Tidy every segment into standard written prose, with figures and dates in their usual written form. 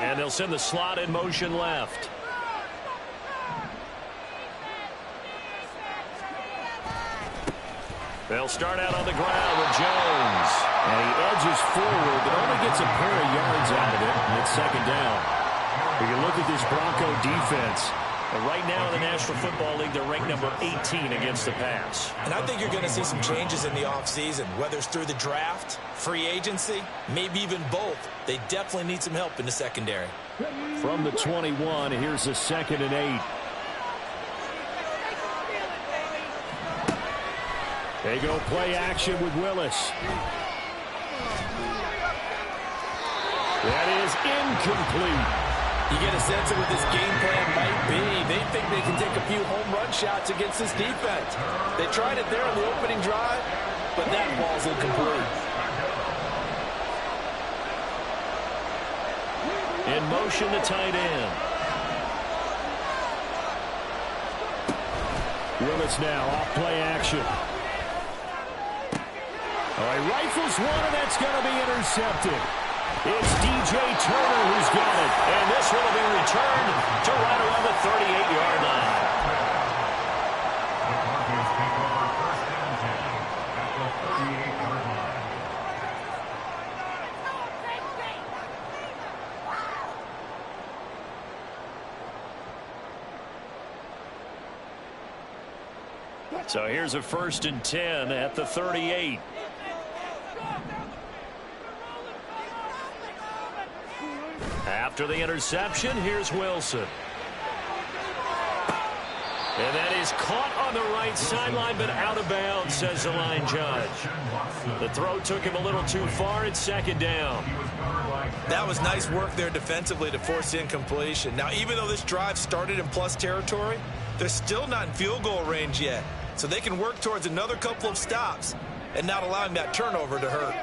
And they'll send the slot in motion left. They'll start out on the ground with Jones. And he edges forward, but only gets a pair of yards out of it, and it's second down. We can look at this Bronco defense. And right now in the National Football League, they're ranked number 18 against the pass. And I think you're going to see some changes in the offseason, whether it's through the draft, free agency, maybe even both. They definitely need some help in the secondary. From the 21, here's a 2nd and 8. They go play action with Willis. That is incomplete. You get a sense of what this game plan might be. They think they can take a few home run shots against this defense. They tried it there on the opening drive, but that ball's incomplete. In motion, the tight end. Willis now off play action. Oh, he rifles one, and that's going to be intercepted. It's DJ Turner who's got it. And this one will be returned to right around the 38-yard line. So here's a 1st and 10 at the 38. After the interception, here's Wilson. And that is caught on the right sideline, but out of bounds, says the line judge. The throw took him a little too far. It's 2nd down. That was nice work there defensively to force incompletion. Now, even though this drive started in plus territory, they're still not in field goal range yet. So they can work towards another couple of stops and not allowing that turnover to hurt.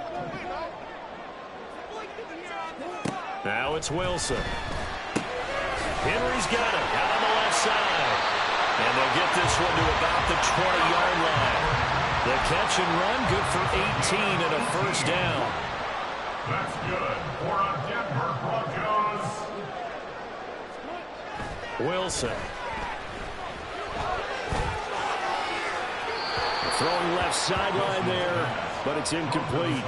Now it's Wilson. Henry's got it out on the left side. And they'll get this one to about the 20-yard line. The catch and run, good for 18 and a 1st down. That's good for a Denver Broncos. Wilson. Throwing left sideline there, but it's incomplete.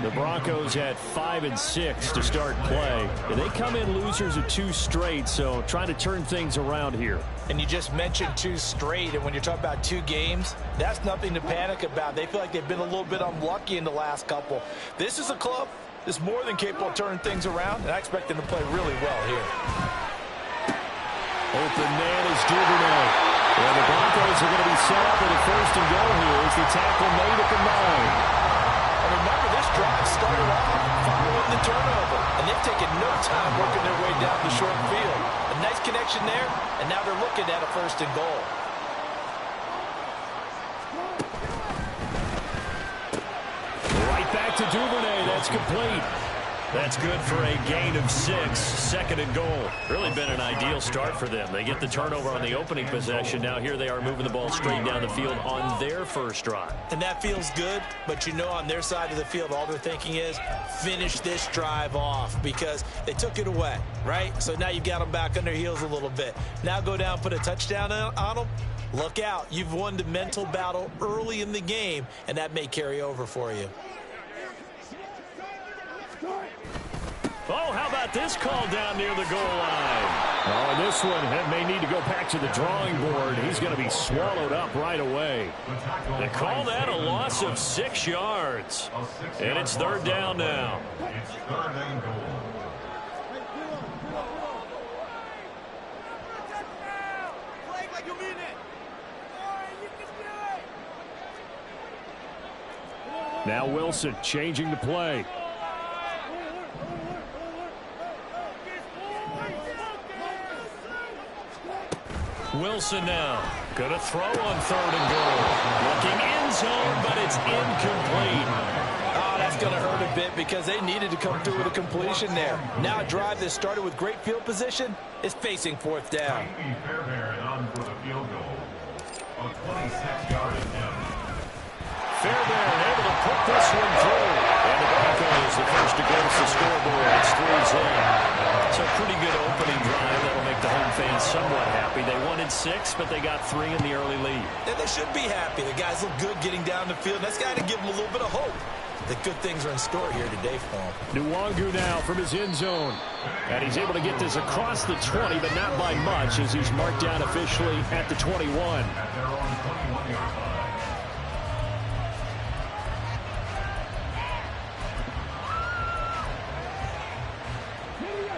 The Broncos had 5 and 6 to start play. And they come in losers of 2 straight, so trying to turn things around here. And you just mentioned 2 straight, and when you're talking about 2 games, that's nothing to panic about. They feel like they've been a little bit unlucky in the last couple. This is a club that's more than capable of turning things around, and I expect them to play really well here. Open man is Duvernay. Well, the Broncos are going to be set up with a 1st and goal here as the tackle made at the 9. And remember, this drive started off following the turnover, and they've taken no time working their way down the short field. A nice connection there, and now they're looking at a 1st and goal. Right back to Duvernay. That's complete. That's good for a gain of 6, 2nd and goal. Really been an ideal start for them. They get the turnover on the opening possession. Now here they are moving the ball straight down the field on their first drive. And that feels good, but you know on their side of the field, all they're thinking is finish this drive off because they took it away, right? So now you've got them back on their heels a little bit. Now go down, put a touchdown on them. Look out. You've won the mental battle early in the game, and that may carry over for you. Oh, how about this call down near the goal line? Oh, and this one may need to go back to the drawing board. He's going to be swallowed up right away. They call that a loss of 6 yards. And it's 3rd down now. It's 3rd and goal. Now Wilson changing the play. Wilson now going to throw on 3rd and goal. Looking end zone, but it's incomplete. Oh, that's going to hurt a bit because they needed to come through with a completion there. Now a drive that started with great field position is facing 4th down. Fairbairn on for the field goal. A 26-yard attempt. Fairbairn able to put this one through. And the Broncos the first to go to the scoreboard. It's 3-0. 6, but they got 3 in the early lead. And they should be happy. The guys look good getting down the field. That's got to give them a little bit of hope that good things are in store here today for him. Nwangu now from his end zone. And he's able to get this across the 20, but not by much as he's marked down officially at the 21. At their own 21-yard line.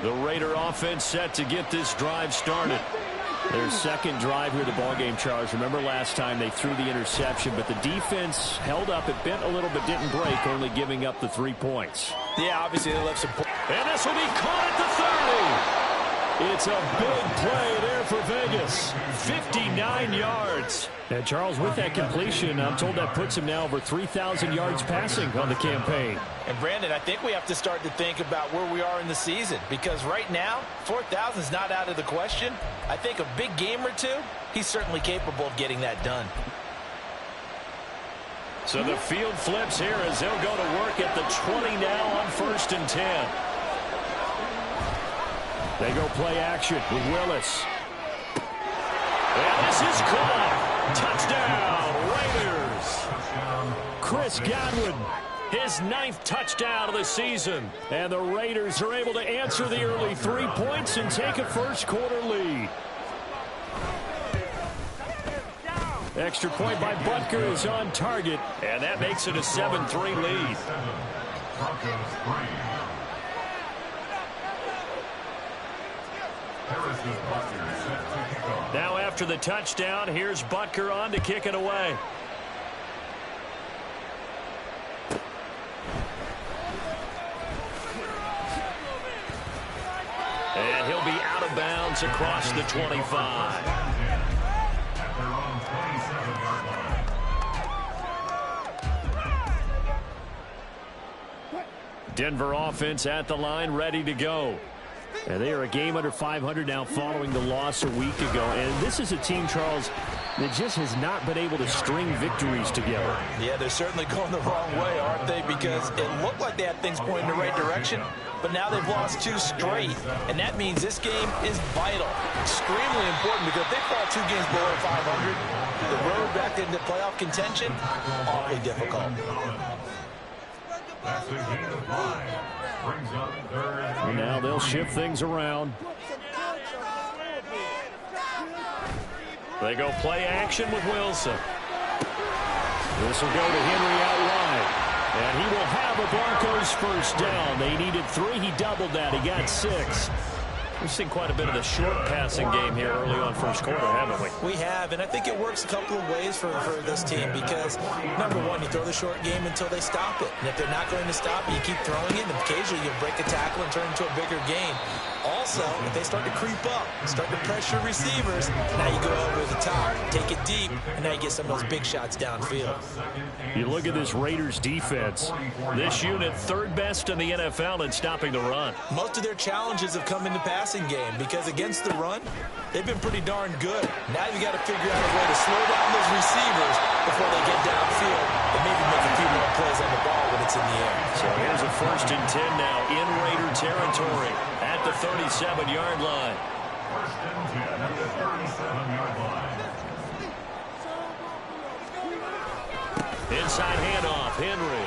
The Raider offense set to get this drive started. Their second drive here, the ballgame, Charles. Remember last time they threw the interception, but the defense held up. It bent a little, but didn't break, only giving up the 3 points. Yeah, obviously they left some points. And this will be caught at the 30. It's a big play there for Vegas. 59 yards. And Charles, with that completion, I'm told that puts him now over 3,000 yards passing on the campaign. And Brandon, I think we have to start to think about where we are in the season, because right now 4,000 is not out of the question. I think a big game or two, he's certainly capable of getting that done. So the field flips here as they'll go to work at the 20 now on 1st and 10. They go play action with Willis. And this is caught. Touchdown, Raiders. Chris Godwin, His 9th touchdown of the season. and the Raiders are able to answer the early 3 points and take a first-quarter lead. Extra point by Butker is on target. And that makes it a 7-3 lead. Broncos 3. Harrison Butker set to kick off. Now after the touchdown, here's Butker on to kick it away. And he'll be out of bounds across the 25. At their own 27-yard line. Denver offense at the line, ready to go. And they are a game under 500 now following the loss a week ago. And this is a team, Charles, that just has not been able to string victories together. Yeah, they're certainly going the wrong way, aren't they? Because it looked like they had things pointing in the right direction, but now they've lost 2 straight. And that means this game is vital, extremely important, because if they fall 2 games below 500, the road back into playoff contention, awfully difficult. That's a gain of 5. Brings up 3rd. And now they'll shift things around. They go play action with Wilson. This will go to Henry out wide. And he will have a Broncos first down. They needed 3. He doubled that. He got 6. We've seen quite a bit of the short passing game here early on first quarter, haven't we? We have, and I think it works a couple of ways for this team because, number one, you throw the short game until they stop it. And if they're not going to stop it, you keep throwing it, and occasionally you break a tackle and turn it into a bigger gain. Also, if they start to creep up, start to pressure receivers, now you go over the top, take it deep, and now you get some of those big shots downfield. You look at this Raiders defense. This unit 3rd best in the NFL in stopping the run. Most of their challenges have come in the passing game because against the run, they've been pretty darn good. Now you got to figure out a way to slow down those receivers before they get downfield and maybe make a few more plays on the ball when it's in the air. So here's a 1st and 10 now in Raider territory at the 37-yard line. 1st and 10 at the 37-yard line. Inside handoff, Henry.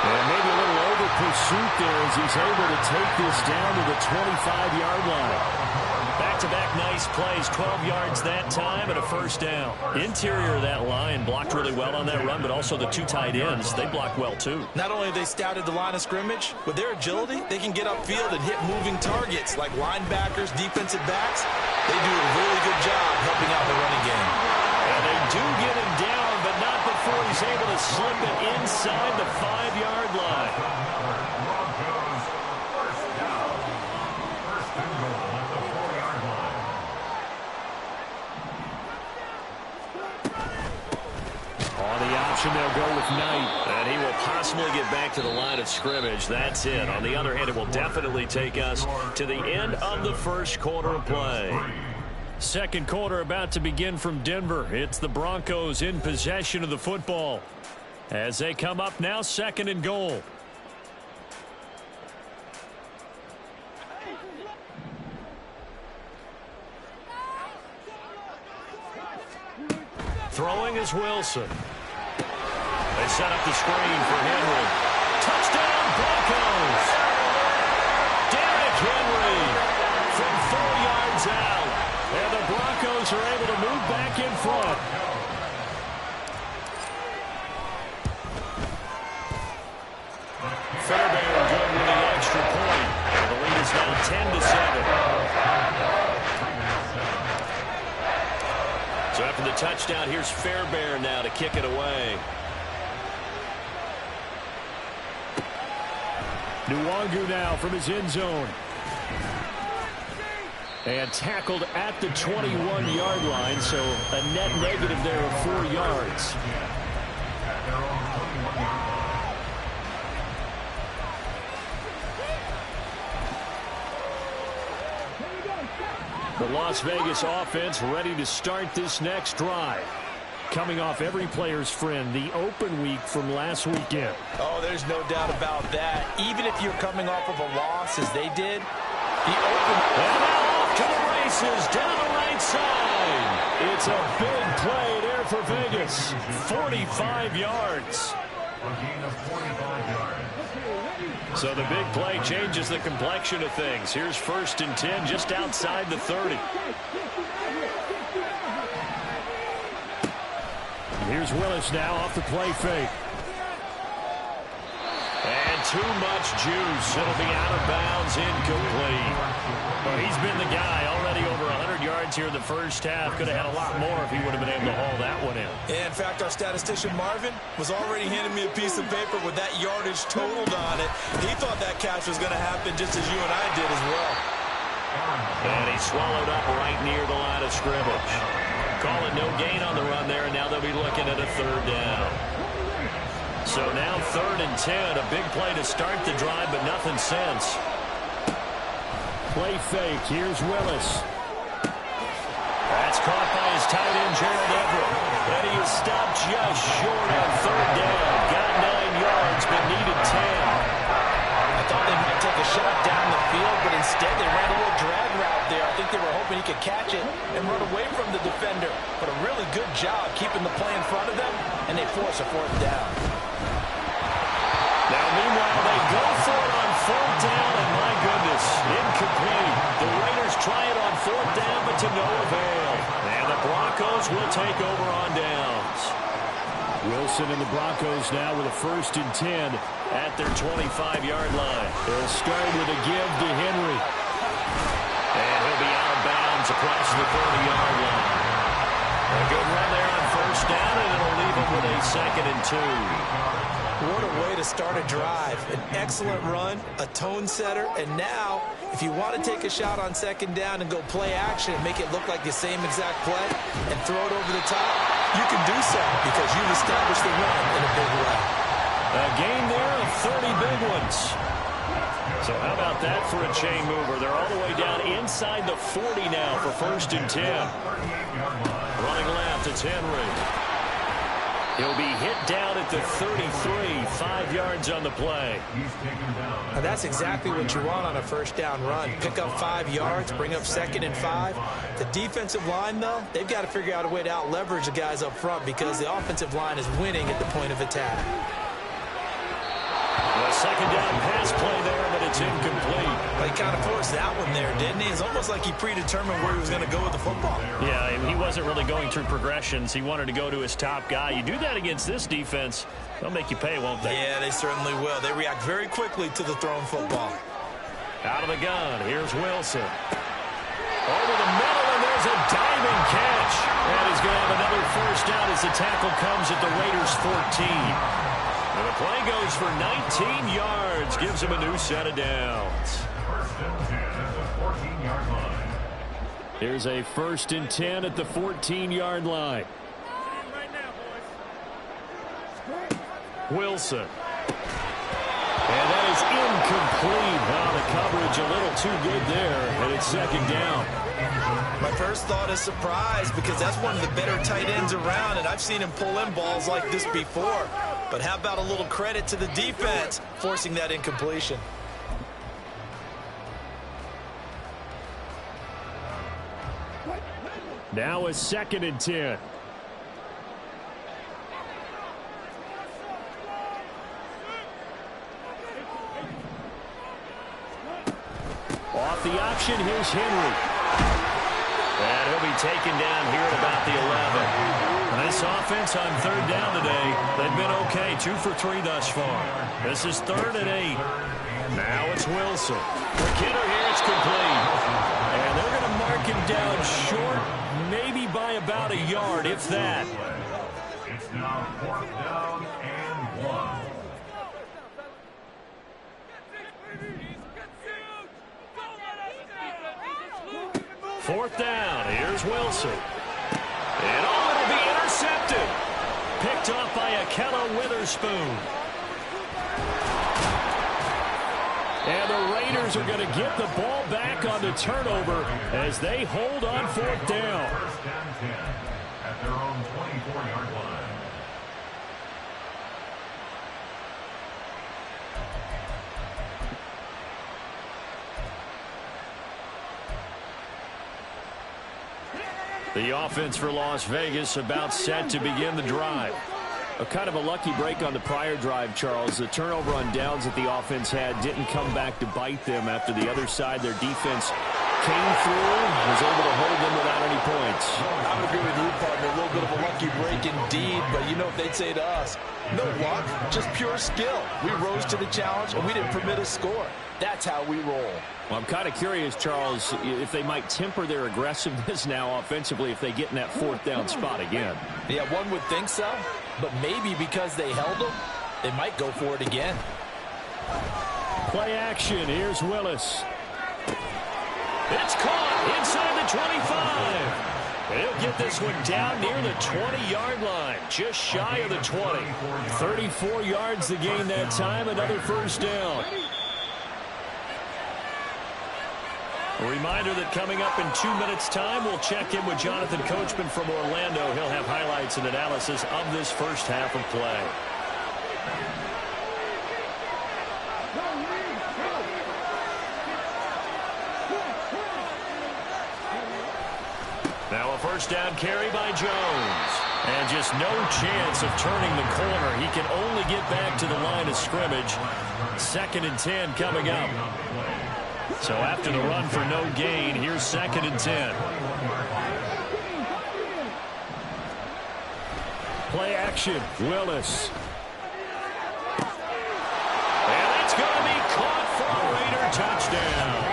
And maybe a little over pursuit there as he's able to take this down to the 25-yard line. Back-to-back nice plays, 12 yards that time and a first down. Interior of that line blocked really well on that run, but also the 2 tight ends, they blocked well too. Not only have they scouted the line of scrimmage, with their agility, they can get upfield and hit moving targets like linebackers, defensive backs. They do a really good job helping out the running game. And they do get him down, but not before he's able to slip it inside the 5-yard line. Broncos first down. 1st and goal at the 4-yard line. On the option, they'll go with Knight. And he will possibly get back to the line of scrimmage. That's it. On the other hand, it will definitely take us to the end of the first quarter of play. Second quarter about to begin from Denver. It's the Broncos in possession of the football as they come up now 2nd and goal. Throwing is Wilson. They set up the screen for Henry. Touchdown, Broncos! Derrick Henry from 4 yards out. And the Broncos are able to move back in front. Fairbairn good with the extra point. And the lead is now 10-7. So after the touchdown, here's Fairbairn now to kick it away. Nwangu now from his end zone. And tackled at the 21-yard line, so a net negative there of 4 yards. The Las Vegas offense ready to start this next drive. Coming off every player's friend, the open week from last weekend. Oh, there's no doubt about that. Even if you're coming off of a loss, as they did, the open... And now off to the races, down the right side. It's a big play there for Vegas. 45 yards. A gain of 45 yards. So the big play changes the complexion of things. Here's 1st and 10 just outside the 30. Here's Willis now off the play fake. And too much juice. It'll be out of bounds, incomplete. Well, he's been the guy already over 100 yards here in the first half. Could have had a lot more if he would have been able to haul that one in. In fact, our statistician Marvin was already handing me a piece of paper with that yardage totaled on it. He thought that catch was going to happen just as you and I did as well. And he swallowed up right near the line of scrimmage. Call it no gain on the run there, and now they'll be looking at a 3rd down. So now 3rd and 10, a big play to start the drive, but nothing since. Play fake. Here's Willis. That's caught by his tight end, Gerald Everett. And he is stopped just short on 3rd down. Got 9 yards, but needed 10. I thought they might take a shot down the field, but instead they ran a little drag route there. I think they were hoping he could catch it and run away from the defender. But a really good job keeping the play in front of them, and they force a 4th down. Now, meanwhile, they go for it on 4th down, and my goodness, incomplete. The Raiders try it on 4th down, but to no avail. And the Broncos will take over on downs. Wilson and the Broncos now with a 1st and 10 at their 25-yard line. They'll start with a give to Henry. And he'll be out of bounds across the 30-yard line. A good run there on 1st down, and it'll leave him with a 2nd and 2. What a way to start a drive. An excellent run, a tone setter, and now, if you want to take a shot on 2nd down and go play action and make it look like the same exact play and throw it over the top, you can do so because you've established the run in a big way. A gain there of 30 big ones. So how about that for a chain mover? They're all the way down inside the 40 now for 1st and 10. Running left, it's Henry. He'll be hit down at the 33, 5 yards on the play. Now that's exactly what you want on a 1st down run. Pick up 5 yards, bring up 2nd and 5. The defensive line, though, they've got to figure out a way to out-leverage the guys up front because the offensive line is winning at the point of attack. A 2nd down pass play there, but it's incomplete. He kind of forced that one there, didn't he? It's almost like he predetermined where he was going to go with the football. Yeah, he wasn't really going through progressions. He wanted to go to his top guy. You do that against this defense, they'll make you pay, won't they? Yeah, they certainly will. They react very quickly to the thrown football. Out of the gun, here's Wilson. Over the middle, and there's a diving catch. And he's going to have another 1st down as the tackle comes at the Raiders' 14. And the play goes for 19 yards, gives him a new set of downs. 1st and 10 at the 14-yard line. Here's a 1st and 10 at the 14-yard line. Wilson. And that is incomplete. Now the coverage a little too good there, and it's 2nd down. My first thought is surprise because that's one of the better tight ends around, and I've seen him pull in balls like this before. But how about a little credit to the defense forcing that incompletion? Now a 2nd and 10. Off the option, here's Henry. And he'll be taken down here at about the 11. This offense on third down today, they've been okay. 2 for 3 thus far. This is 3rd and 8. Now it's Wilson. For Kidder here, it's complete. And they're going to mark him down short, maybe by about a yard, if that. It's now 4th down and 1. Fourth down. Here's Wilson. And it'll be intercepted. Picked off by Akella Witherspoon. And the Raiders are going to get the ball back on the turnover as they hold on 4th down. First down 10 at their own 24-yard line. The offense for Las Vegas about set to begin the drive. A kind of a lucky break on the prior drive, Charles. The turnover on downs that the offense had didn't come back to bite them after the other side. Their defense came through, was able to hold them without any points. I would agree with you, partner. A little bit of a lucky break indeed, but you know what they'd say to us? No luck, just pure skill. We rose to the challenge, and we didn't permit a score. That's how we roll. Well, I'm kind of curious, Charles, if they might temper their aggressiveness now offensively if they get in that 4th down spot again. Yeah, one would think so, but maybe because they held them, they might go for it again. Play action. Here's Willis. It's caught inside the 25. He'll get this one down near the 20-yard line, just shy of the 20. 34 yards to gain that time, another first down. A reminder that coming up in 2 minutes' time, we'll check in with Jonathan Coachman from Orlando. He'll have highlights and analysis of this first half of play. Now a first down carry by Jones. And just no chance of turning the corner. He can only get back to the line of scrimmage. 2nd and 10 coming up. So after the run for no gain, here's 2nd and 10. Play action. Willis. And that's going to be caught for a Raider touchdown.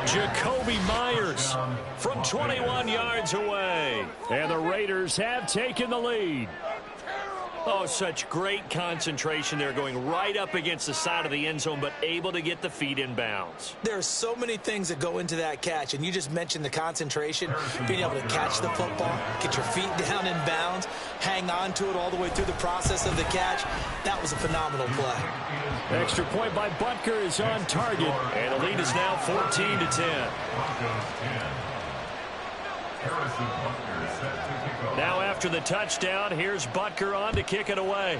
Jacoby Myers from 21 yards away. And the Raiders have taken the lead. Oh, such great concentration there, going right up against the side of the end zone, but able to get the feet in bounds. There are so many things that go into that catch, and you just mentioned the concentration, being able to catch the football, get your feet down in bounds, hang on to it all the way through the process of the catch. That was a phenomenal play. Extra point by Butker is on target. And the lead is now 14-10. Now after the touchdown, here's Butker on to kick it away.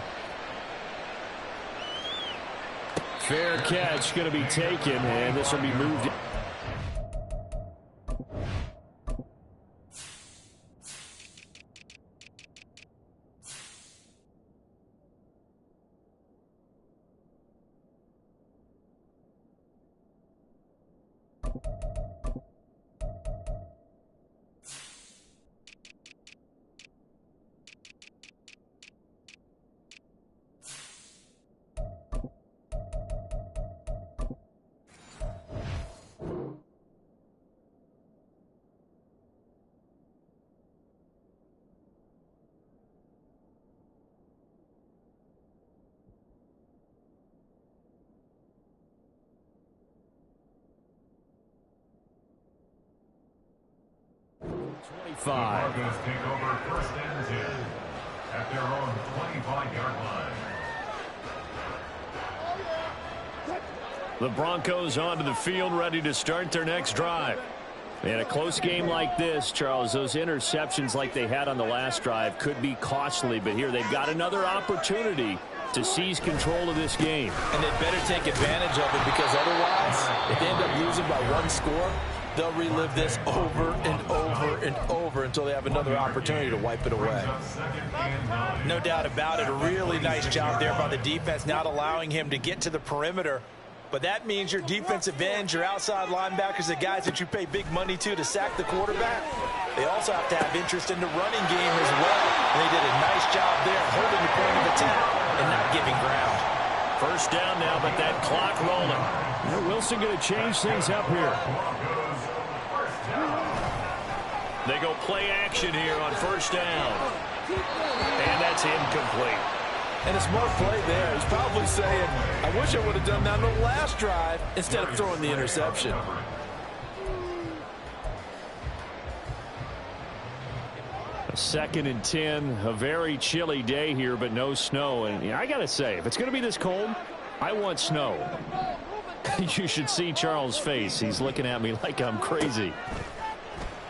Fair catch going to be taken, and this will be moved. Broncos take over 1st and 10 at their own 25-yard line. The Broncos onto the field, ready to start their next drive. In a close game like this, Charles, those interceptions like they had on the last drive could be costly, but here they've got another opportunity to seize control of this game. And they better take advantage of it, because otherwise, if they end up losing by 1 score, they'll relive this over and over and over until they have another opportunity to wipe it away. No doubt about it. A really nice job there by the defense, not allowing him to get to the perimeter But that means your defensive ends, your outside linebackers, the guys that you pay big money to sack the quarterback, they also have to have interest in the running game as well. And they did a nice job there holding the point of attack and not giving ground. First down now, but that clock rolling. Yeah, Wilson going to change things up here. They go play action here on first down. And that's incomplete. And a smart play there. He's probably saying, I wish I would have done that on the last drive instead of throwing the interception. Second and 10, a very chilly day here, but no snow. And I got to say, if it's going to be this cold, I want snow. You should see Charles' face. He's looking at me like I'm crazy.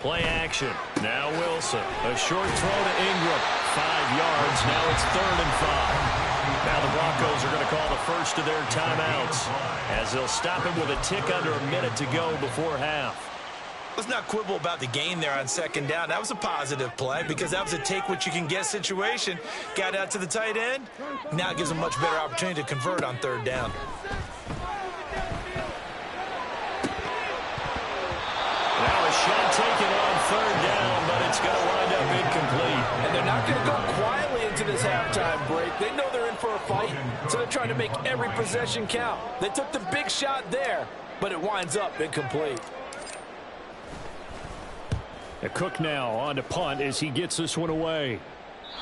Play action. Now Wilson. A short throw to Ingram. 5 yards. Now it's 3rd and 5. Now the Broncos are going to call the first of their timeouts as they'll stop him with a tick under a minute to go before half. Let's not quibble about the gain there on second down. That was a positive play because that was a take-what-you-can-get situation. Got out to the tight end. Now it gives them a much better opportunity to convert on 3rd down. Now a shot taken on 3rd down, but it's going to wind up incomplete. And they're not going to go quietly into this halftime break. They know they're in for a fight, so they're trying to make every possession count. They took the big shot there, but it winds up incomplete. A Cook now on to punt as he gets this one away.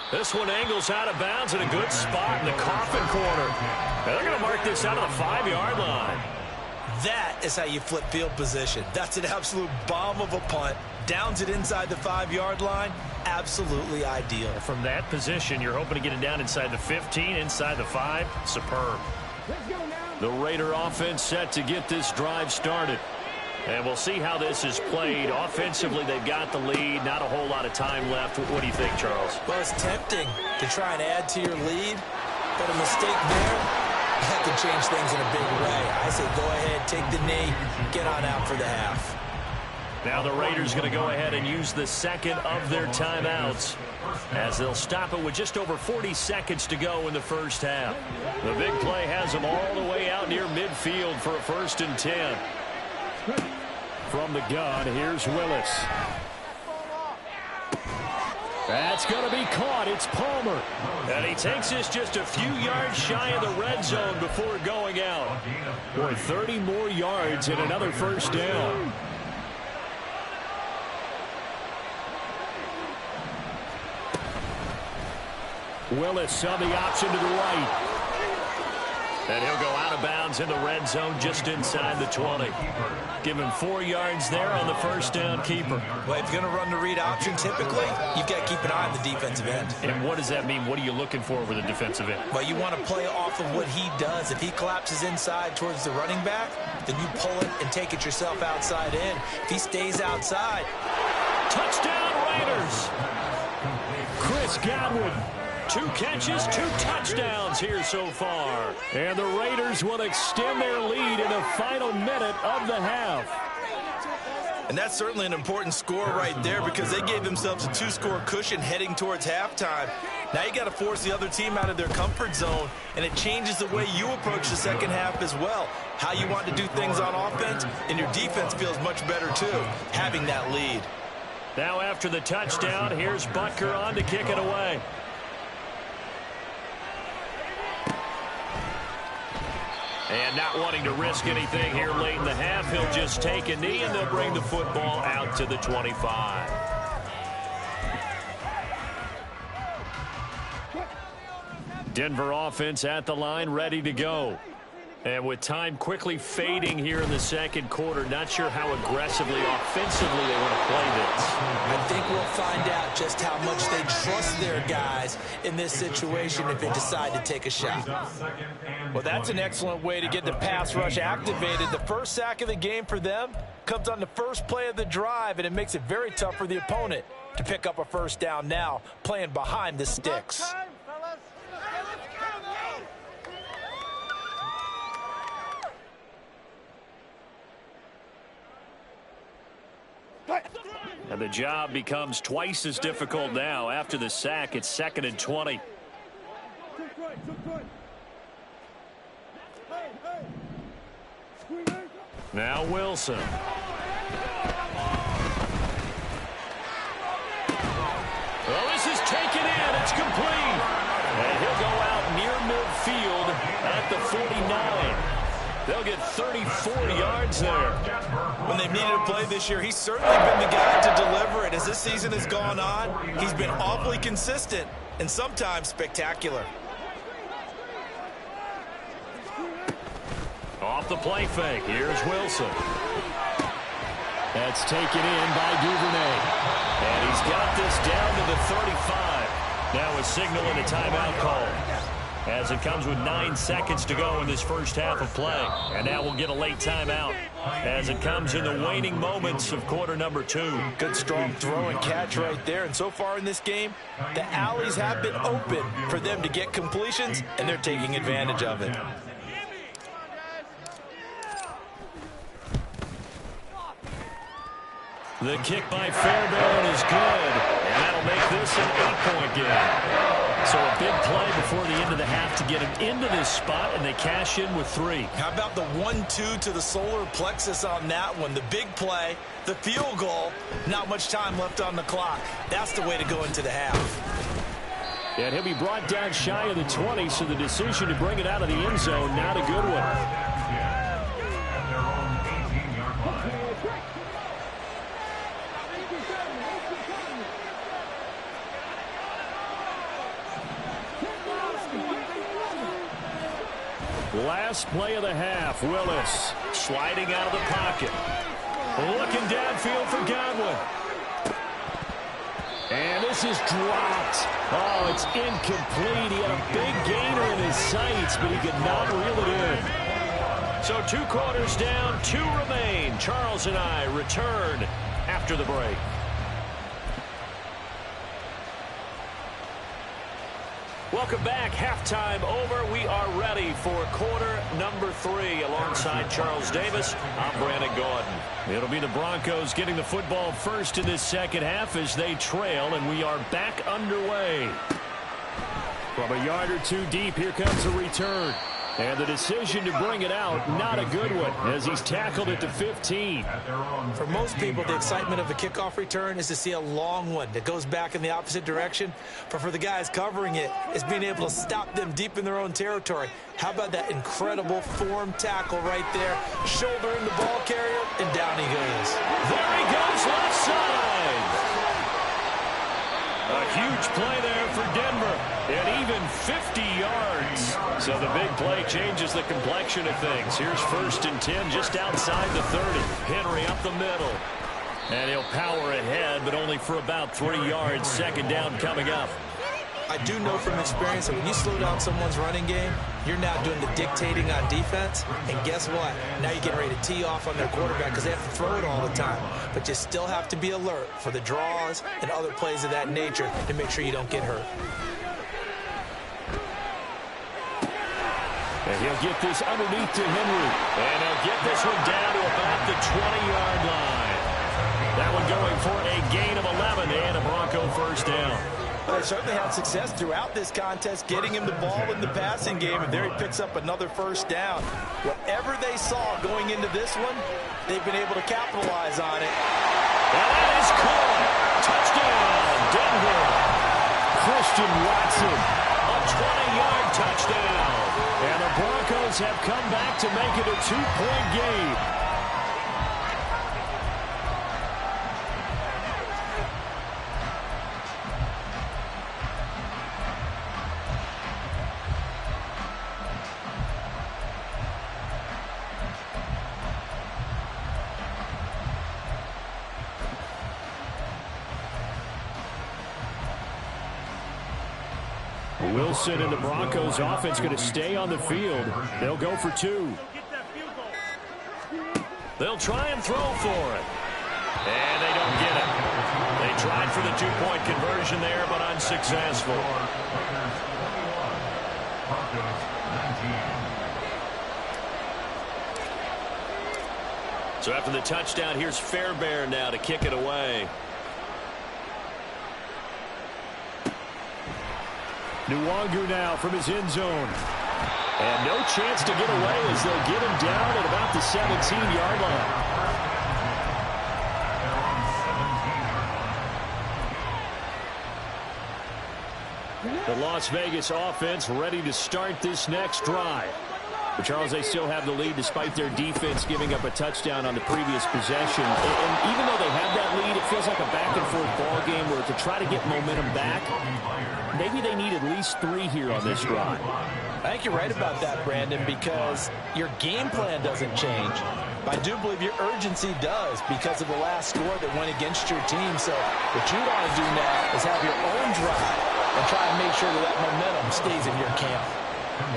This one angles out of bounds in a good spot in the coffin corner. Now they're going to mark this out of the 5-yard line. That is how you flip field position. That's an absolute bomb of a punt. Downs it inside the 5-yard line. Absolutely ideal. From that position, you're hoping to get it down inside the 15, inside the 5. Superb. The Raider offense set to get this drive started. And we'll see how this is played. Offensively, they've got the lead. Not a whole lot of time left. What do you think, Charles? Well, it's tempting to try and add to your lead, but a mistake there, that could change things in a big way. I say go ahead, take the knee, get on out for the half. Now the Raiders going to go ahead and use the second of their timeouts as they'll stop it with just over 40 seconds to go in the first half. The big play has them all the way out near midfield for a 1st and 10. From the gun, here's Willis. That's going to be caught. It's Palmer. And he takes this just a few yards shy of the red zone before going out. Boy, 30 more yards and another first down. Willis on the option to the right. And he'll go out of bounds in the red zone just inside the 20. Give him 4 yards there on the first down keeper. Well, if you're going to run the read option, typically, you've got to keep an eye on the defensive end. And what does that mean? What are you looking for with the defensive end? Well, you want to play off of what he does. If he collapses inside towards the running back, then you pull it and take it yourself outside in. If he stays outside. Touchdown, Raiders! Chris Godwin. 2 catches, 2 touchdowns here so far. And the Raiders will extend their lead in the final minute of the half. And that's certainly an important score right there because they gave themselves a 2-score cushion heading towards halftime. Now you got to force the other team out of their comfort zone, and it changes the way you approach the second half as well. How you want to do things on offense, and your defense feels much better too, having that lead. Now after the touchdown, here's Butker on to kick it away. And not wanting to risk anything here late in the half, he'll just take a knee, and they'll bring the football out to the 25. Denver offense at the line, ready to go. And with time quickly fading here in the second quarter, not sure how aggressively, offensively they want to play this. I think we'll find out just how much they trust their guys in this situation if they decide to take a shot. Well, that's an excellent way to get the pass rush activated. The first sack of the game for them comes on the first play of the drive, and it makes it very tough for the opponent to pick up a first down now, playing behind the sticks. And the job becomes twice as difficult now. After the sack, it's 2nd and 20. Now Wilson. Well, this is taken in. It's complete. And he'll go out near midfield at the 49. They'll get 34 yards there. When they've needed a play this year, he's certainly been the guy to deliver it. As this season has gone on, he's been awfully consistent and sometimes spectacular. Off the play fake. Here's Wilson. That's taken in by Duvernay. And he's got this down to the 35. Now a signal and a timeout call, as it comes with 9 seconds to go in this first half of play. And now we'll get a late timeout as it comes in the waning moments of quarter number 2. Good, strong throw and catch right there. And so far in this game, the alleys have been open for them to get completions, and they're taking advantage of it. The kick by Fairbairn is good, and that'll make this an 8-point game. So a big play before the end of the half to get him into this spot, and they cash in with 3. How about the 1-2 to the solar plexus on that one? The big play, the field goal, not much time left on the clock. That's the way to go into the half. And he'll be brought down shy of the 20, so the decision to bring it out of the end zone, not a good one. Last play of the half, Willis Sliding out of the pocket. Looking downfield for Godwin. and this is dropped. Oh, it's incomplete. He had a big gainer in his sights, but he could not reel it in. So 2 quarters down, 2 remain. Charles and I return after the break. Welcome back. Halftime over. We are ready for quarter number 3. Alongside Charles Davis, I'm Brandon Gordon. It'll be the Broncos getting the football first in this second half as they trail, and we are back underway. From a yard or 2 deep, here comes a return. And the decision to bring it out, not a good one, as he's tackled at the 15. For most people, the excitement of a kickoff return is to see a long one that goes back in the opposite direction. But for the guys covering it, it's being able to stop them deep in their own territory. How about that incredible form tackle right there? Shoulder in the ball carrier, and down he goes. There he goes, left side. A huge play there for Denver, and even 50 yards. So the big play changes the complexion of things. Here's 1st and 10 just outside the 30. Henry up the middle. And he'll power ahead, but only for about 3 yards. 2nd down coming up. I do know from experience that when you slow down someone's running game, you're now doing the dictating on defense. And guess what? Now you're getting ready to tee off on their quarterback because they have to throw it all the time. But you still have to be alert for the draws and other plays of that nature to make sure you don't get hurt. And he'll get this underneath to Henry. And he'll get this one down to about the 20-yard line. That one going for a gain of 11 and a Bronco 1st down. Well, they certainly had success throughout this contest, getting him the ball in the passing game, and there he picks up another 1st down. Whatever they saw going into this one, they've been able to capitalize on it. And that is caught. Touchdown, Denver. Christian Watson. A 20-yard touchdown. And the Broncos have come back to make it a 2-point game. Wilson and the Broncos offense going to stay on the field. They'll go for 2. They'll try and throw for it. And they don't get it. They tried for the 2-point conversion there, but unsuccessful. So after the touchdown, here's Fairbairn now to kick it away. Nwangu now from his end zone. And no chance to get away as they'll get him down at about the 17-yard line. The Las Vegas offense ready to start this next drive. But Charles, they still have the lead despite their defense giving up a touchdown on the previous possession. And even though they have that lead, it feels like a back-and-forth ball game where to try to get momentum back, maybe they need at least 3 here on this drive. I think you're right about that, Brandon, because your game plan doesn't change. I do believe your urgency does because of the last score that went against your team. So what you want to do now is have your own drive and try and make sure that that momentum stays in your camp.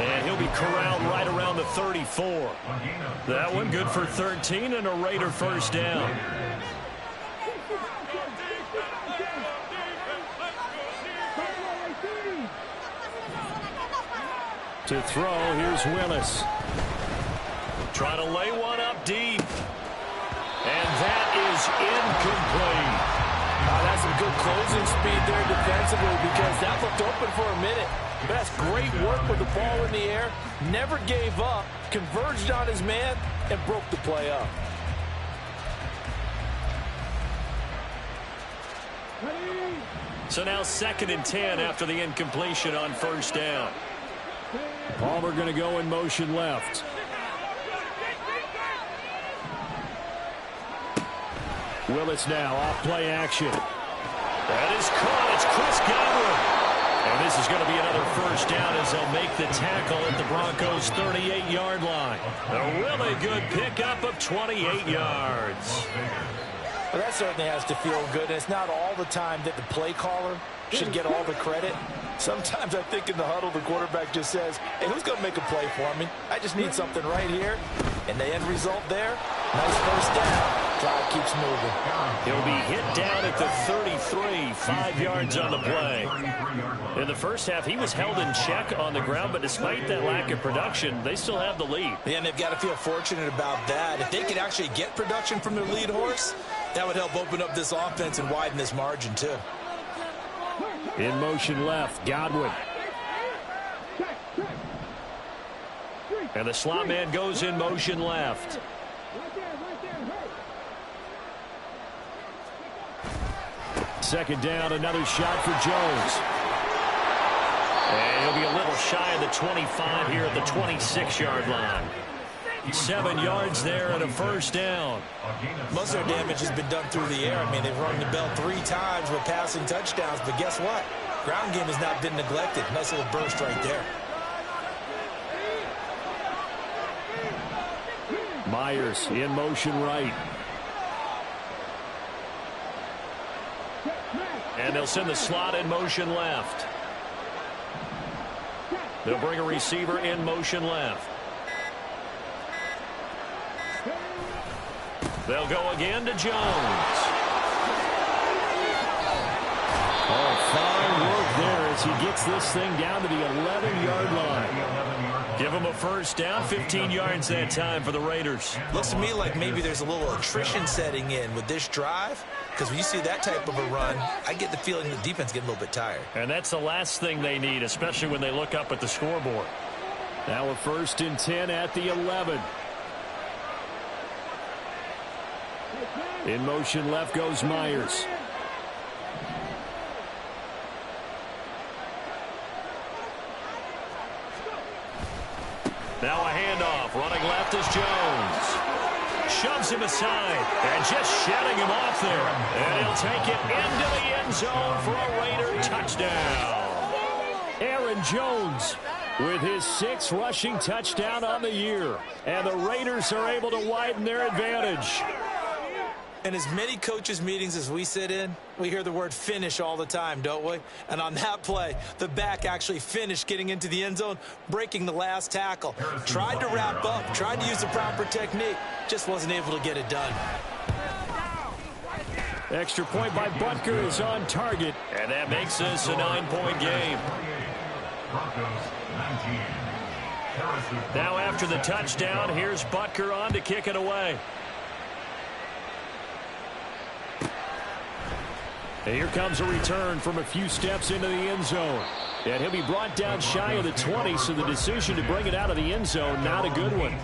And he'll be corralled right around the 34. That one good for 13 and a Raider first down. To throw, here's Willis. Trying to lay one up deep. And that is incomplete. That's some good closing speed there defensively because that looked open for a minute. But that's great work with the ball in the air. Never gave up, converged on his man, and broke the play up. So now 2nd and 10 after the incompletion on first down. Palmer going to go in motion left. Willis now off play action. That is caught. It's Chris Godwin. And this is going to be another first down as they'll make the tackle at the Broncos' 38-yard line. A really good pickup of 28 yards. Well, that certainly has to feel good. And it's not all the time that the play caller should get all the credit. Sometimes I think in the huddle, the quarterback just says, hey, who's going to make a play for me? I just need something right here. And the end result there, nice first down. Drive keeps moving. He'll be hit down at the 33, 5 yards on the play. In the first half, he was held in check on the ground, but despite that lack of production, they still have the lead. Yeah, and they've got to feel fortunate about that. If they could actually get production from their lead horse, that would help open up this offense and widen this margin, too. In motion left, Godwin. And the slot man goes in motion left. Second down, another shot for Jones. And he'll be a little shy of the 25 here at the 26-yard line. 7 yards there and a first down. Most of their damage has been done through the air. I mean, they've rung the bell 3 times with passing touchdowns, but guess what? Ground game has not been neglected. Nice little burst right there. Myers in motion right. And they'll send the slot in motion left. They'll bring a receiver in motion left. They'll go again to Jones. Oh, fine work there as he gets this thing down to the 11-yard line. Give him a first down, 15 yards that time for the Raiders. Looks to me like maybe there's a little attrition setting in with this drive, because when you see that type of a run, I get the feeling the defense getting a little bit tired. And that's the last thing they need, especially when they look up at the scoreboard. Now a 1st and 10 at the 11. In motion left goes Myers. Now a handoff. Running left is Jones. Shoves him aside and just shutting him off there. And he'll take it into the end zone for a Raider touchdown. Aaron Jones with his 6th rushing touchdown on the year. And the Raiders are able to widen their advantage. In as many coaches' meetings as we sit in, we hear the word finish all the time, don't we? And on that play, the back actually finished getting into the end zone, breaking the last tackle. Tried to wrap up, tried to use the proper technique, just wasn't able to get it done. Extra point by Butker is on target. And that makes this a 9-point game. Now after the touchdown, here's Butker on to kick it away. And here comes a return from a few steps into the end zone. And he'll be brought down shy of the 20, so the decision to bring it out of the end zone, not a good one.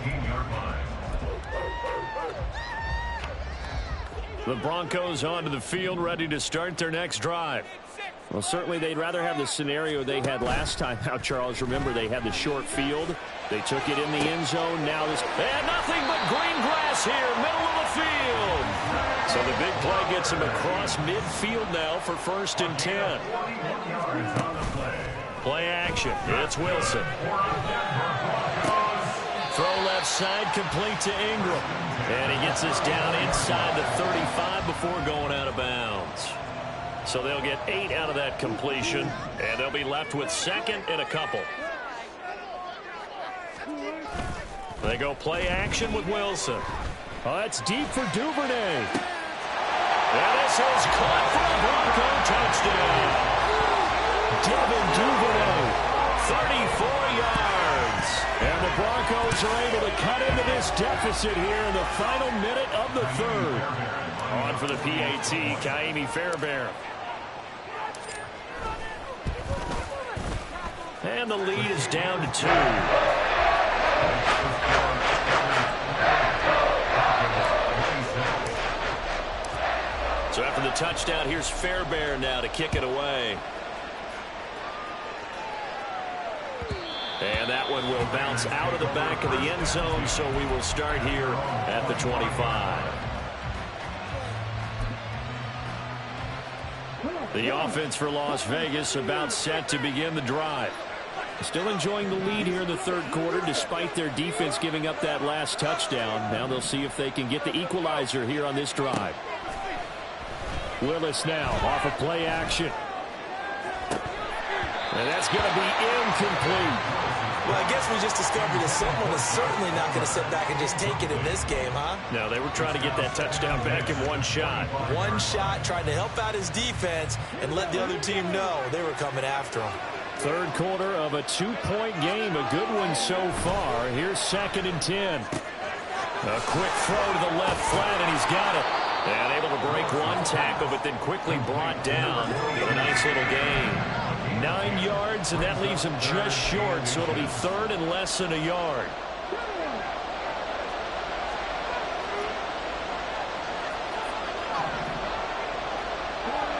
The Broncos onto the field, ready to start their next drive. Well, certainly they'd rather have the scenario they had last time out, Charles. Remember, they had the short field. They took it in the end zone. Now this, and nothing but green grass here, middle of the field. So the big play gets him across midfield now for 1st and 10. Play action. It's Wilson. Throw left side, complete to Ingram. And he gets us down inside the 35 before going out of bounds. So they'll get 8 out of that completion, and they'll be left with 2nd and a couple. They go play action with Wilson. Oh, that's deep for Duvernay. And this is caught for a Bronco touchdown. Devin Duvernay, 34 yards. And the Broncos are able to cut into this deficit here in the final minute of the 3rd. On for the PAT, Kaimi Fairbairn. And the lead is down to 2. So after the touchdown, here's Fairbairn now to kick it away. And that one will bounce out of the back of the end zone, so we will start here at the 25. The offense for Las Vegas about set to begin the drive. Still enjoying the lead here in the 3rd quarter despite their defense giving up that last touchdown. Now they'll see if they can get the equalizer here on this drive. Willis now off of play action. And that's going to be incomplete. Well, I guess we just discovered that someone is certainly not going to sit back and just take it in this game, huh? No, they were trying to get that touchdown back in one shot. One shot, trying to help out his defense and let the other team know they were coming after him. 3rd quarter of a 2-point game. A good one so far. Here's 2nd and 10. A quick throw to the left flat, and he's got it. And able to break one tackle, but then quickly brought down for a nice little gain. 9 yards, and that leaves him just short, so it'll be 3rd and less than a yard.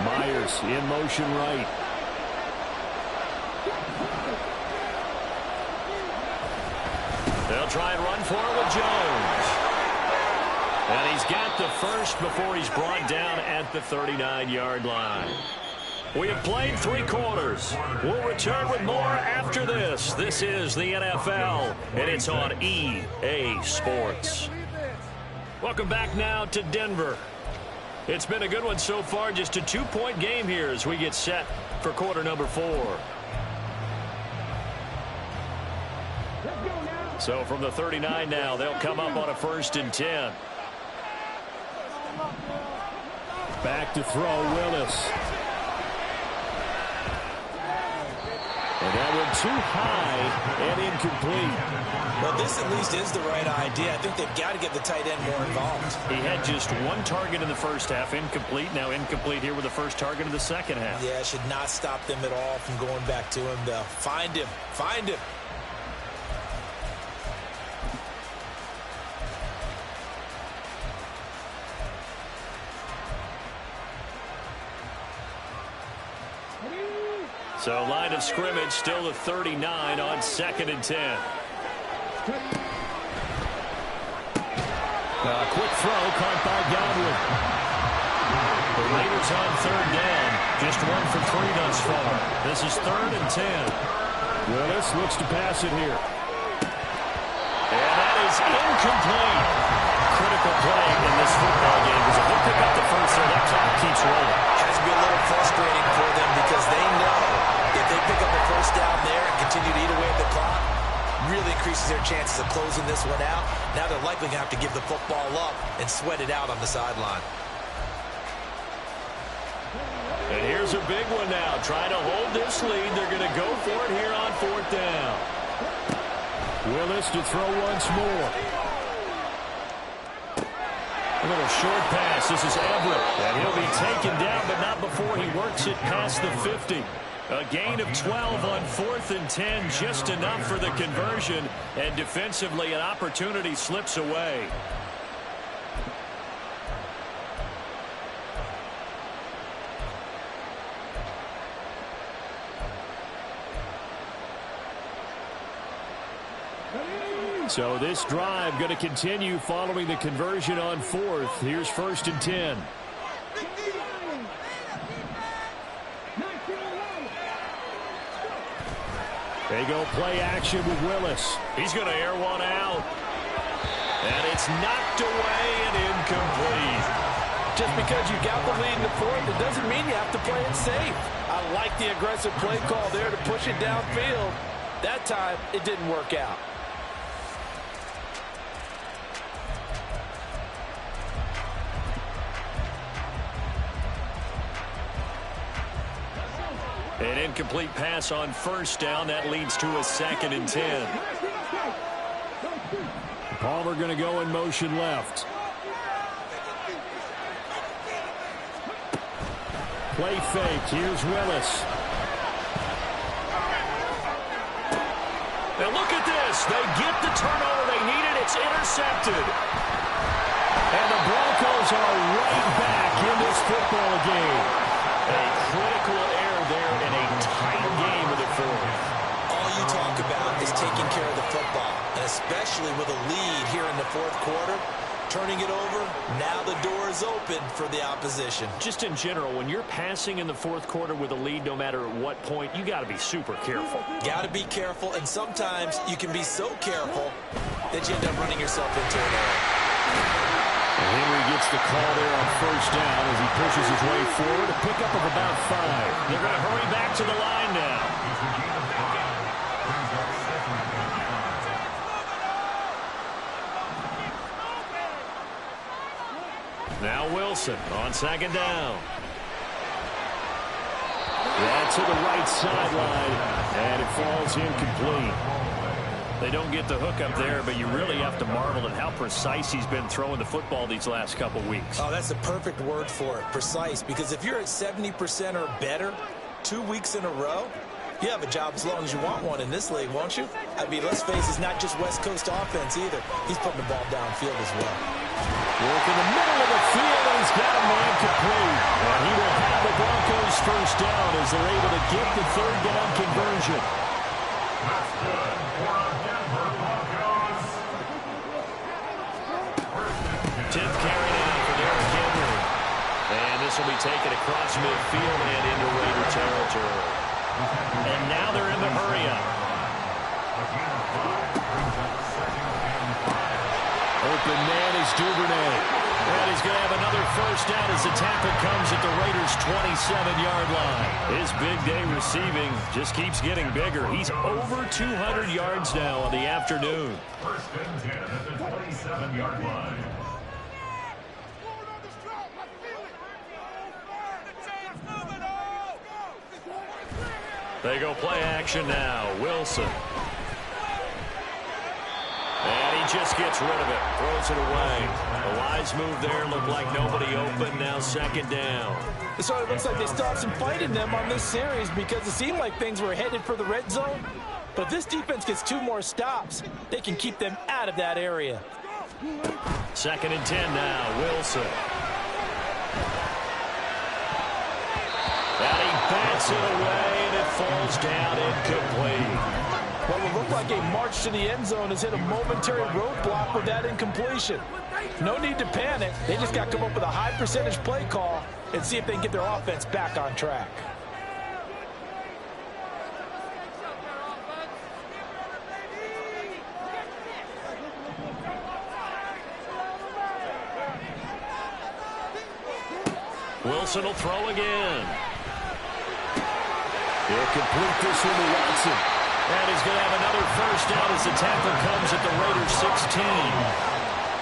Myers in motion right. They'll try and run for it with Jones. And he's got the first before he's brought down at the 39-yard line. We have played 3 quarters. We'll return with more after this. This is the NFL, and it's on EA Sports. Welcome back now to Denver. It's been a good one so far. Just a 2-point game here as we get set for quarter number 4. So from the 39 now, they'll come up on a 1st and 10. Back to throw, Willis. And that went too high and incomplete. Well, this at least is the right idea. I think they've got to get the tight end more involved. He had just 1 target in the first half, incomplete. Now incomplete here with the first target of the second half. Yeah, should not stop them at all from going back to him, though. Find him. Find him. So line of scrimmage still the 39 on 2nd and 10. Quick throw caught by Godwin. The Raiders on 3rd down. Just 1 for 3 thus far. This is 3rd and 10. Willis looks to pass it here. And that is incomplete. Critical play in this football game because if they pick up the first, that clock keeps rolling. Has to be a little frustrating for them because they know if they pick up a first down there and continue to eat away at the clock, really increases their chances of closing this one out. Now they're likely going to have to give the football up and sweat it out on the sideline. And here's a big one now. Trying to hold this lead. They're going to go for it here on 4th down. Willis to throw once more. A little short pass. This is Everett. And he'll be taken down, but not before he works it past the 50. A gain of 12 on 4th and 10, just enough for the conversion. And defensively, an opportunity slips away. So this drive going to continue following the conversion on 4th. Here's 1st and 10. They go play action with Willis. He's going to air one out. And it's knocked away and incomplete. Just because you got the lead in the 4th, it doesn't mean you have to play it safe. I like the aggressive play call there to push it downfield. That time, it didn't work out. An incomplete pass on 1st down. That leads to a 2nd and 10. Palmer going to go in motion left. Play fake. Here's Willis. Now look at this. They get the turnover they needed. It's intercepted. And the Broncos are right back in this football game. A critical error there in a tight game of the 4th. All you talk about is taking care of the football, and especially with a lead here in the 4th quarter. Turning it over, now the door is open for the opposition. Just in general, when you're passing in the 4th quarter with a lead, no matter at what point, you got to be super careful. Got to be careful, and sometimes you can be so careful that you end up running yourself into an error. Henry gets the call there on 1st down as he pushes his way forward. A pickup of about 5. They're going to hurry back to the line now. Now Wilson on 2nd down. That's to the right sideline, and it falls incomplete. They don't get the hook up there, but you really have to marvel at how precise he's been throwing the football these last couple weeks. Oh, that's the perfect word for it, precise, because if you're at 70% or better 2 weeks in a row, you have a job as long as you want one in this league, won't you? I mean, let's face it, it's not just West Coast offense either. He's putting the ball downfield as well. Work in the middle of the field, and he's got a man complete. And he will have the Broncos 1st down as they're able to get the 3rd down conversion. That's good for the Denver Broncos. 10th carry now for Derrick Henry. And this will be taken across midfield and into Raider territory. And now they're in the hurry-up. Open man is Duvernay. And he's going to have another 1st down as the tackle comes at the Raiders' 27-yard line. His big day receiving just keeps getting bigger. He's over 200 yards now on the afternoon. 1st and 10 at the 27-yard line. They go play action now. Wilson. And he just gets rid of it. Throws it away. A wise move there. Looked like nobody open. Now 2nd down. So it looks like they still have some fight in them on this series because it seemed like things were headed for the red zone. But if this defense gets 2 more stops, they can keep them out of that area. 2nd and 10 now. Wilson. And he bats it away, and it falls down incomplete. What will look like a march to the end zone has hit a momentary roadblock with that incompletion. No need to panic. They just got to come up with a high percentage play call and see if they can get their offense back on track. Wilson will throw again. He'll complete this one to Watson. And he's going to have another 1st down as the tackle comes at the Raiders' 16.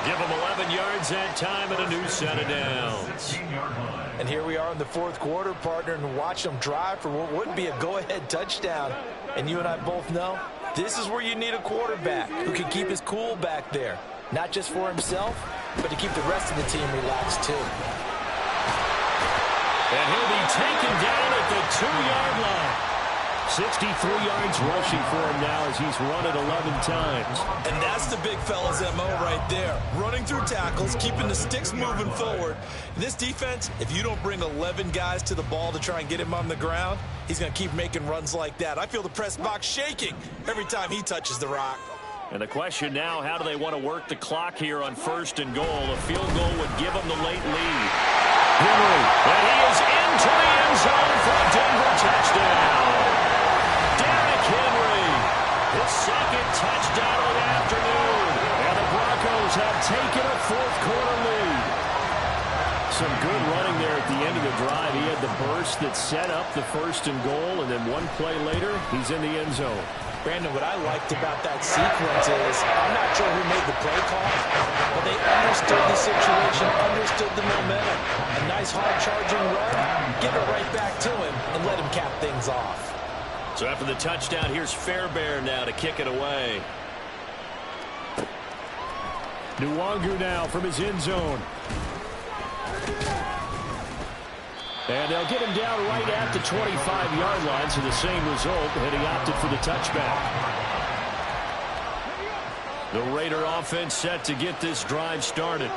Give him 11 yards that time and a new set of downs. And here we are in the 4th quarter, partner, and watch them drive for what would be a go-ahead touchdown. And you and I both know this is where you need a quarterback who can keep his cool back there. Not just for himself, but to keep the rest of the team relaxed too. And he'll be taken down at the 2-yard line. 63 yards rushing for him now as he's run it 11 times. And that's the big fella's MO right there. Running through tackles, keeping the sticks moving forward. This defense, if you don't bring 11 guys to the ball to try and get him on the ground, he's going to keep making runs like that. I feel the press box shaking every time he touches the rock. And the question now, how do they want to work the clock here on 1st and goal? A field goal would give them the late lead. Henry, and he is into the end zone for a Denver touchdown. Derrick Henry, his 2nd touchdown of the afternoon. And the Broncos have taken a 4th-quarter lead. Some good running there at the end of the drive. He had the burst that set up the 1st and goal, and then one play later, he's in the end zone. Brandon, what I liked about that sequence is, I'm not sure who made the play call, but they understood the situation, understood the momentum. A nice hard-charging run, give it right back to him, and let him cap things off. So after the touchdown, here's Fairbairn now to kick it away. Nwangu now from his end zone. And they'll get him down right at the 25-yard line, so the same result, and he opted for the touchback. The Raider offense set to get this drive started.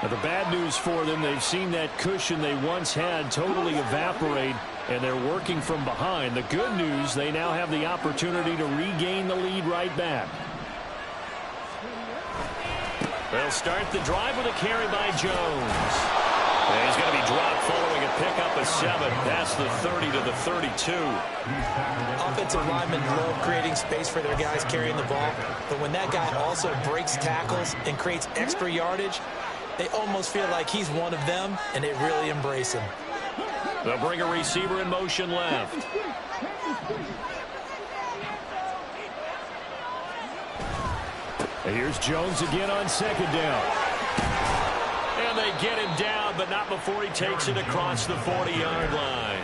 Now, the bad news for them, they've seen that cushion they once had totally evaporate, and they're working from behind. The good news, they now have the opportunity to regain the lead right back. They'll start the drive with a carry by Jones. And he's going to be dropped following a pickup of 7 past the 30 to the 32. Offensive linemen love creating space for their guys carrying the ball, but when that guy also breaks tackles and creates extra yardage, they almost feel like he's one of them, and they really embrace him. They'll bring a receiver in motion left. And here's Jones again on 2nd down. And they get him down, but not before he takes it across the 40-yard line.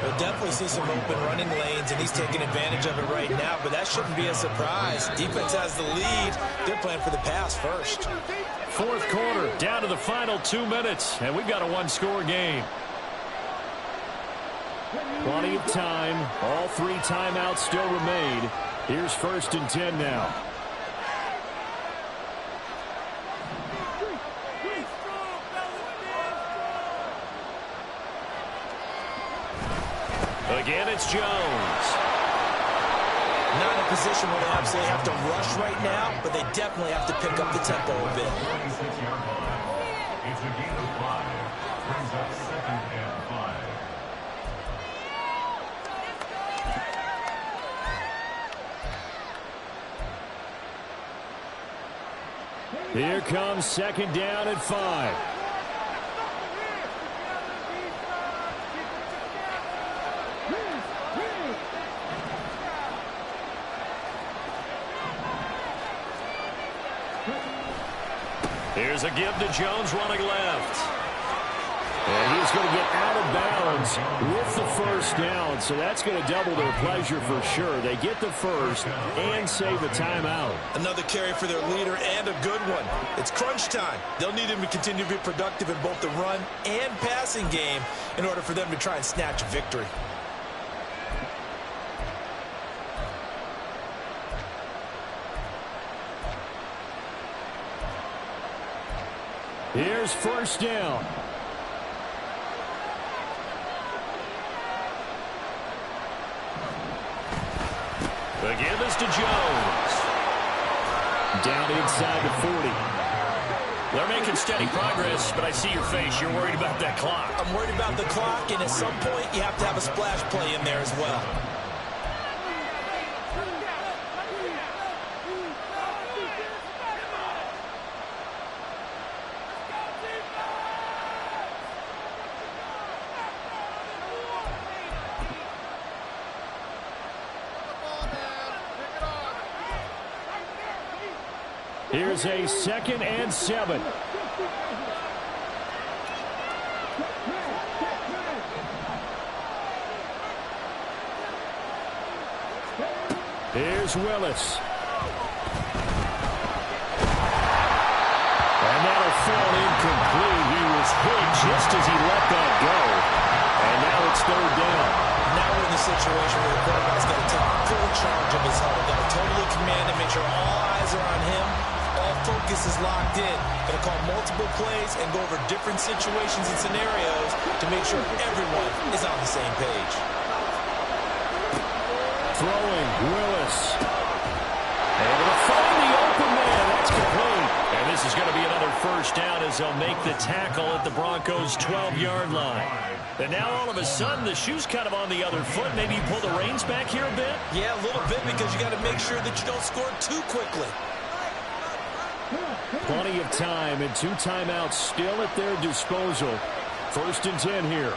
We'll definitely see some open running lanes, and he's taking advantage of it right now, but that shouldn't be a surprise. Defense has the lead. They're playing for the pass first. 4th quarter, down to the final 2 minutes, and we've got a 1-score game. Plenty of time. All 3 timeouts still remain. Here's 1st and 10 now. Again, it's Jones. Not in a position where they absolutely have to rush right now, but they definitely have to pick up the tempo a bit. It's a gain of 5. Brings up 2nd and 5. Here comes 2nd down at 5. Here's a give to Jones running left. And he's going to get out of bounds with the 1st down, so that's going to double their pleasure for sure. They get the 1st and save a timeout. Another carry for their leader and a good one. It's crunch time. They'll need him to continue to be productive in both the run and passing game in order for them to try and snatch a victory. Here's 1st down. The give is to Jones. Down inside the 40. They're making steady progress, but I see your face. You're worried about that clock. I'm worried about the clock, and at some point you have to have a splash play in there as well. Here's a 2nd and 7. Here's Willis. And that'll situation where the quarterback's got to take full charge of his huddle. Got to totally command it, make sure all eyes are on him. All focus is locked in. Going to call multiple plays and go over different situations and scenarios to make sure everyone is on the same page. Throwing, Willis. Able to find the open man. That's complete. And this is going to be another first down as they'll make the tackle at the Broncos' 12-yard line. And now all of a sudden the shoe's kind of on the other foot. Maybe you pull the reins back here a bit? Yeah, a little bit because you got to make sure that you don't score too quickly. Plenty of time and 2 timeouts still at their disposal. 1st and 10 here.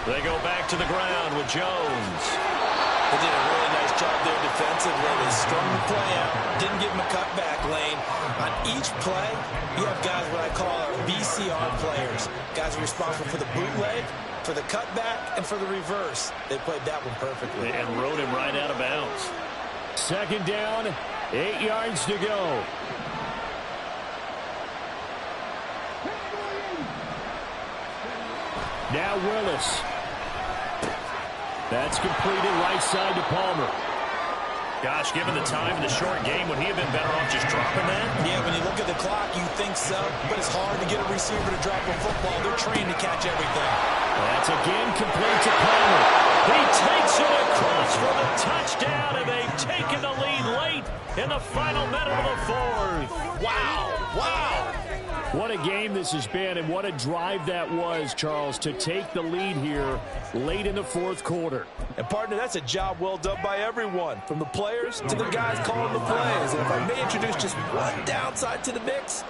They go back to the ground with Jones. They did a really nice job there defensively. They strung the play out, didn't give him a cutback lane. On each play, you have guys what I call our VCR players. Guys are responsible for the bootleg, for the cutback, and for the reverse. They played that one perfectly. And rode him right out of bounds. 2nd down, 8 yards to go. Now Willis. That's completed right side to Palmer. Gosh, given the time in the short game, would he have been better off just dropping that? Yeah, when you look at the clock, you think so, but it's hard to get a receiver to drop a football. They're trained to catch everything. That's again complete to Palmer. He takes it across for the touchdown, and they've taken the lead late in the final minute of the 4th. Wow, wow. What a game this has been, and what a drive that was, Charles, to take the lead here late in the 4th quarter. And, partner, that's a job well done by everyone, from the players to the guys calling the plays. And if I may introduce just one downside to the mix,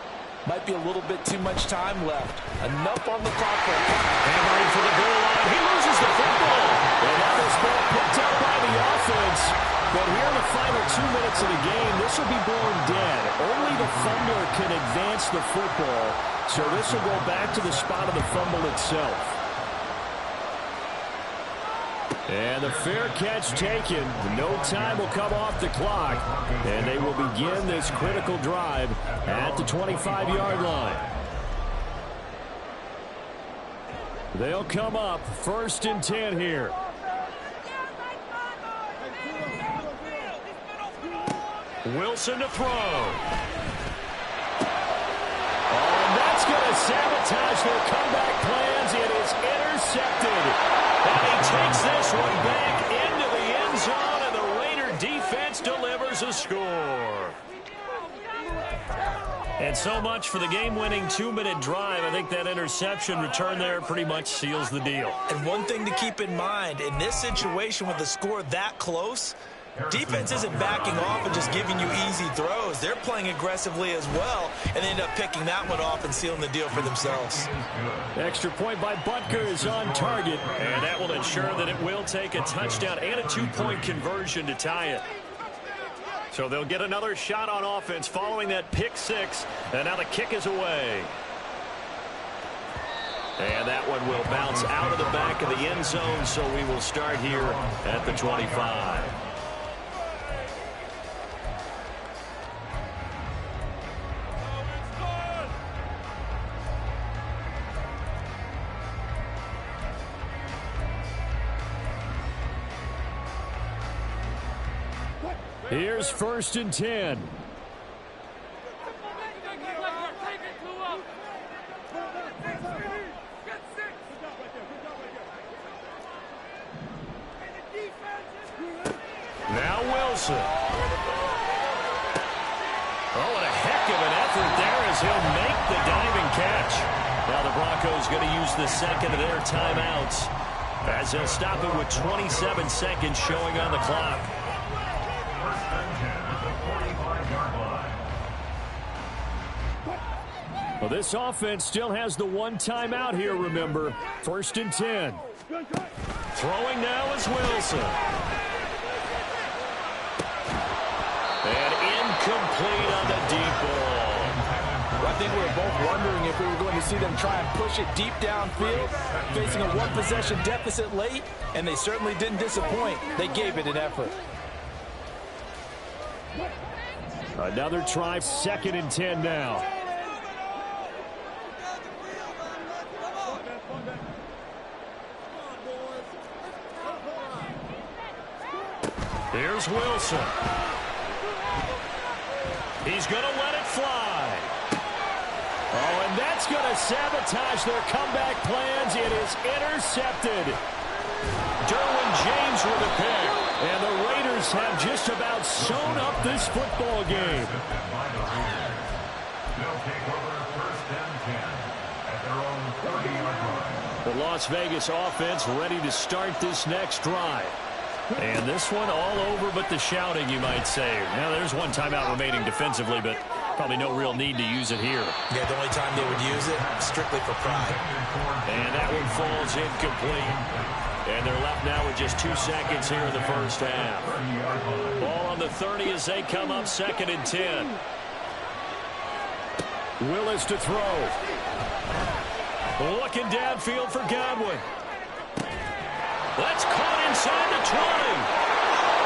might be a little bit too much time left. Enough on the clock for a count. Hammering for the goal line. He loses the football. And that was ball picked up by the offense. But here in the final 2 minutes of the game, this will be blown dead. Only the fumbler can advance the football, so this will go back to the spot of the fumble itself. And the fair catch taken. No time will come off the clock, and they will begin this critical drive at the 25-yard line. They'll come up 1st and 10 here. Wilson to throw. Oh, and that's going to sabotage their comeback plans. It is intercepted. And he takes this one back into the end zone, and the Raider defense delivers a score. And so much for the game-winning 2-minute drive. I think that interception return there pretty much seals the deal. And one thing to keep in mind, in this situation with the score that close, defense isn't backing off and just giving you easy throws. They're playing aggressively as well, and they end up picking that one off and sealing the deal for themselves. Extra point by Butker is on target. And that will ensure that it will take a touchdown and a 2-point conversion to tie it. So they'll get another shot on offense following that pick 6. And now the kick is away. And that one will bounce out of the back of the end zone, so we will start here at the 25. Here's 1st and 10. Now Wilson. Oh, and a heck of an effort there as he'll make the diving catch. Now the Broncos going to use the second of their timeouts as they'll stop it with 27 seconds showing on the clock. Well, this offense still has the 1 timeout here, remember. 1st and 10. Throwing now is Wilson. And incomplete on the deep ball. Well, I think we were both wondering if we were going to see them try and push it deep downfield, facing a 1-possession deficit late, and they certainly didn't disappoint. They gave it an effort. Another try, 2nd and 10 now. Here's Wilson. He's going to let it fly. Oh, and that's going to sabotage their comeback plans. It is intercepted. Derwin James with a pick. And the Raiders have just about sewn up this football game. They'll take over first and 10 at their own 40-yard line. The Las Vegas offense ready to start this next drive. And this one all over but the shouting, you might say. Now, there's one timeout remaining defensively, but probably no real need to use it here. Yeah, the only time they would use it, strictly for pride. And that one falls incomplete. And they're left now with just 2 seconds here in the first half. Ball on the 30 as they come up 2nd and 10. Willis to throw. Looking downfield for Godwin. That's caught inside the 20.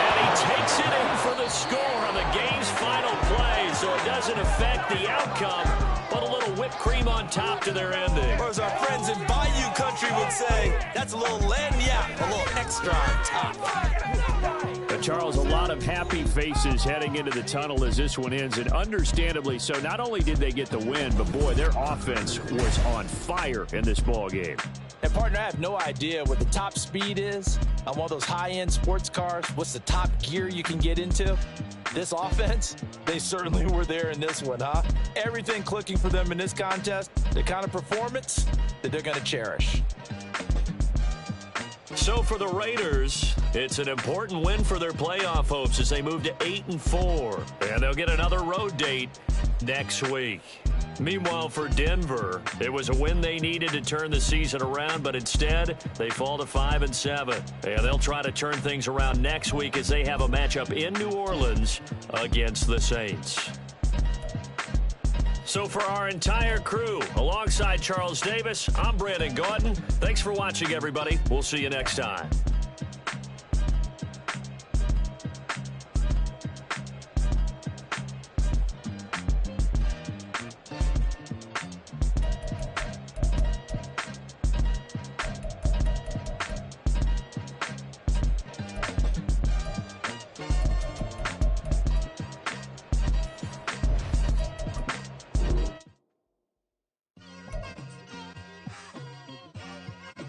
And he takes it in for the score on the game's final play. So it doesn't affect the outcome, but a little whipped cream on top to their ending. Or as our friends in Bayou Country would say, that's a little lagniappe, a little extra on top. But Charles, a lot of happy faces heading into the tunnel as this one ends, and understandably so. Not only did they get the win, but boy, their offense was on fire in this ball game. And partner, I have no idea what the top speed is on one of those high-end sports cars. What's the top gear you can get into? This offense, they certainly were there in this one, huh? Everything clicking for them in this contest, the kind of performance that they're going to cherish. So for the Raiders, it's an important win for their playoff hopes as they move to 8-4. And they'll get another road date next week. Meanwhile, for Denver, it was a win they needed to turn the season around, but instead, they fall to 5-7. And they'll try to turn things around next week as they have a matchup in New Orleans against the Saints. So for our entire crew, alongside Charles Davis, I'm Brandon Gaudin. Thanks for watching, everybody. We'll see you next time.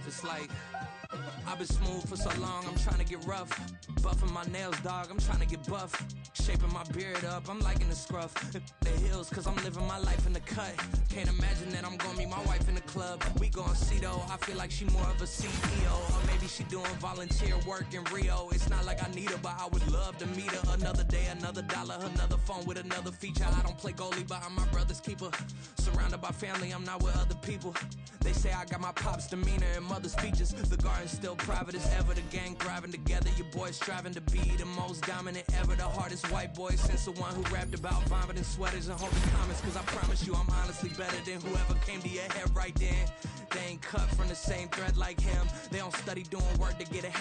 It's like I've been smooth for so long, I'm trying to get rough. Buffing my nails, dog, I'm trying to get buff. Shaping my beard up, I'm liking the scruff. The heels, cause I'm living my life in the cut. Can't imagine that I'm gonna meet my wife in the club. We gon' see though, I feel like she more of a CEO. Or maybe she doing volunteer work in Rio. It's not like I need her, but I would love to meet her. Another day, another dollar, another phone with another feature. I don't play goalie, but I'm my brother's keeper. Surrounded by family, I'm not with other people. They say I got my pop's demeanor and mother's features. The garden's still private as ever. The gang thriving together. Your boys striving to be the most dominant ever. The hardest white boy since the one who rapped about vomiting sweaters and holding comments. Cause I promise you I'm honestly better than whoever came to your head right then. They ain't cut from the same thread like him. They don't study doing work to get ahead.